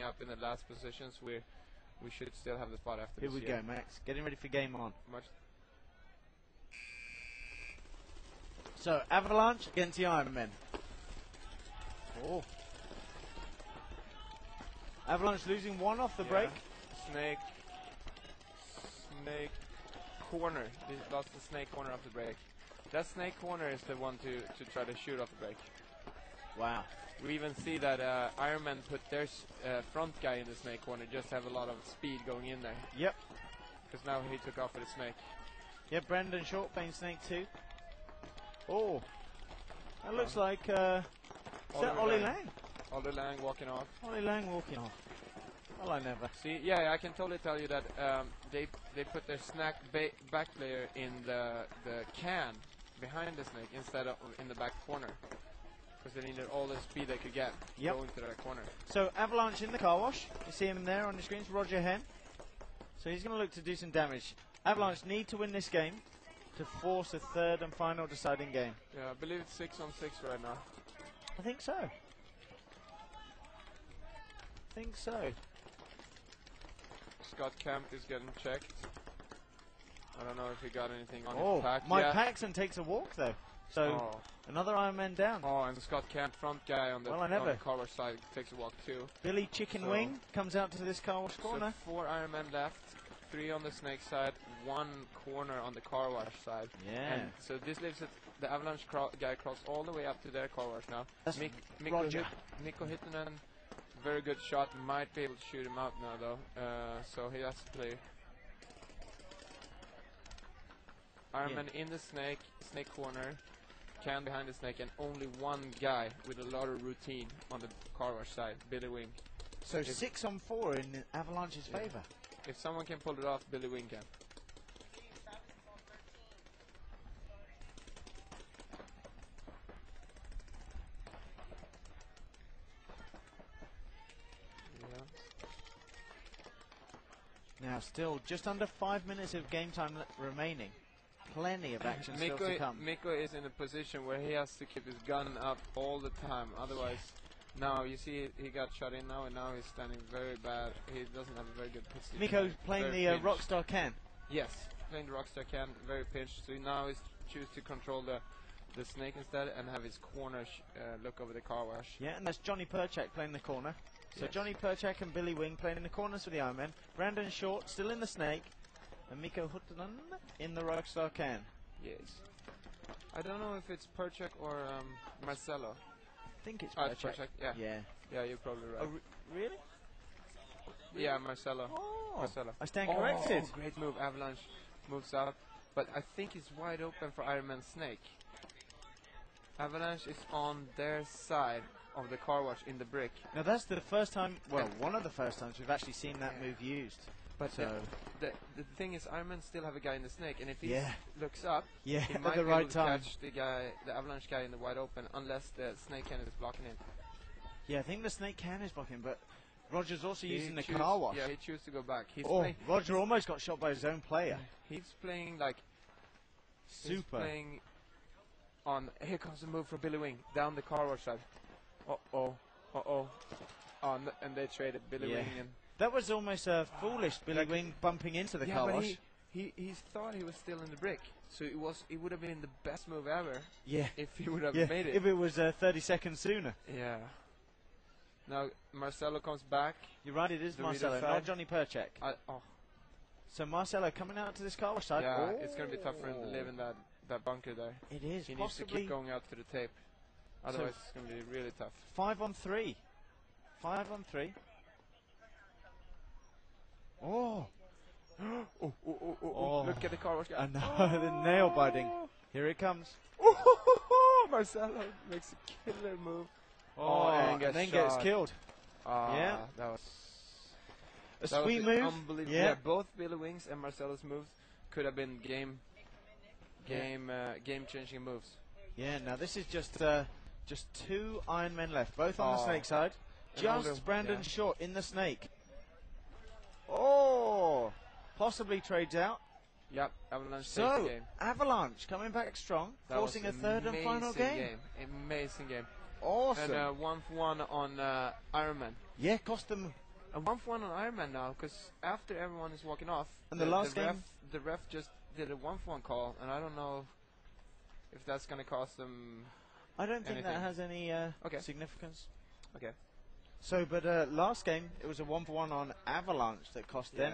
up in the last positions, we should still have the spot after Here this we year. go, Max. Getting ready for game on. So, Avalanche against the Ironmen. Oh. Avalanche losing one off the break. Snake corner. They lost the snake corner off the break. That snake corner is the one to try to shoot off the break. Wow. We even see that Ironmen put their front guy in the snake corner just to have a lot of speed going in there. Yep. Because now he took off with a snake. Yeah, Brandon Short playing snake too. Oh. That looks like is that Ollie Lang? Ollie Lang walking off. Ollie Lang walking off. Well, I never. See, yeah, I can totally tell you that they put their back layer in the can behind the snake instead of in the back corner. Because they needed all the speed they could get going to that corner. So Avalanche in the car wash. You see him there on the screens, Roger Hen. So he's going to look to do some damage. Avalanche need to win this game to force a third and final deciding game. Yeah, I believe it's 6-on-6 right now. I think so. Scott Kemp is getting checked. I don't know if he got anything on his pack. Mike Paxson takes a walk though. So another Ironman down. Oh, and Scott Kemp, front guy on the car wash side, takes a walk too. Billy Chicken Wing comes out to this car wash corner. So 4 Ironmen left, 3 on the snake side, 1 corner on the car wash side. Yeah. And so this leaves it, the Avalanche guy crossed all the way up to their car wash now. That's Mikko Hittonen, very good shot, might be able to shoot him out now though. So he has to play. Ironman in the snake corner, can behind the snake, and only 1 guy with a lot of routine on the car wash side, Billy Wing. So 6-on-4 in Avalanche's favor. If someone can pull it off, Billy Wing can. Now still just under 5 minutes of game time remaining. Plenty of action still to come. Mikko is in a position where he has to keep his gun up all the time. Otherwise, now you see he got shot in now, and now he's standing very bad. He doesn't have a very good position. Mikko playing the Rockstar can. Yes, playing the Rockstar can, very pinched. So now he's choose to control the snake instead and have his corner look over the car wash. Yeah, and that's Johnny Perchak playing the corner. So Johnny Perchak and Billy Wing playing in the corners for the Ironmen. Brandon Short still in the snake. And Mikko Huttunen in the Rockstar can. Yes. I don't know if it's Perchak or Marcelo. I think it's Perchak. Yeah. Yeah, you're probably right. Oh, really? Yeah, Marcelo. Oh, Marcelo. I stand corrected. Oh, great move. Avalanche moves up. But I think it's wide open for Ironman Snake. Avalanche is on their side of the car wash in the brick. Now that's the first time, well, one of the first times we've actually seen that move used. But the thing is, Ironman still have a guy in the snake, and if he looks up, he might the be right able to time catch the Avalanche guy in the wide open, unless the snake can is blocking him. Yeah, I think the snake can is blocking, but Roger's also using the car wash. Yeah, he chooses to go back. Roger almost got shot by his own player. He's playing like super. He's playing on. Here comes a move for Billy Wing down the car wash side. And they traded Billy Wing and. That was almost foolish, Billy Wing bumping into the car wash. He thought he was still in the brick, so it would have been the best move ever. Yeah. If he would have made it. If it was 30 seconds sooner. Yeah. Now Marcelo comes back. You're right, it is Marcelo, not Johnny Perchak. So Marcelo coming out to this car wash side. Yeah, it's going to be tough for him to live in that bunker there. It is. He needs to keep going out to the tape. Otherwise, it's going to be really tough. 5-on-3. 5-on-3. Oh. Look at the car wash guy. I know, the nail biting. Here it comes. Marcelo makes a killer move. And then gets killed. That was a sweet move. Unbelievable. Yeah, both Billy Wings and Marcelo's moves could have been game changing moves. Yeah, now this is just 2 Ironmen left, both on the snake side. Just Brandon Short in the snake. Possibly trades out. Yep, Avalanche takes the game. Avalanche coming back strong, forcing a third and final game. Amazing game. Awesome. And 1-for-1 on Ironman. Yeah, cost them a 1-for-1 on Ironman now, because after everyone is walking off, And the last game, the ref just did a 1-for-1 call, and I don't know if that's going to cost them. I don't think that anything. has any Okay. significance. Okay. So, but last game, it was a 1-for-1 on Avalanche that cost them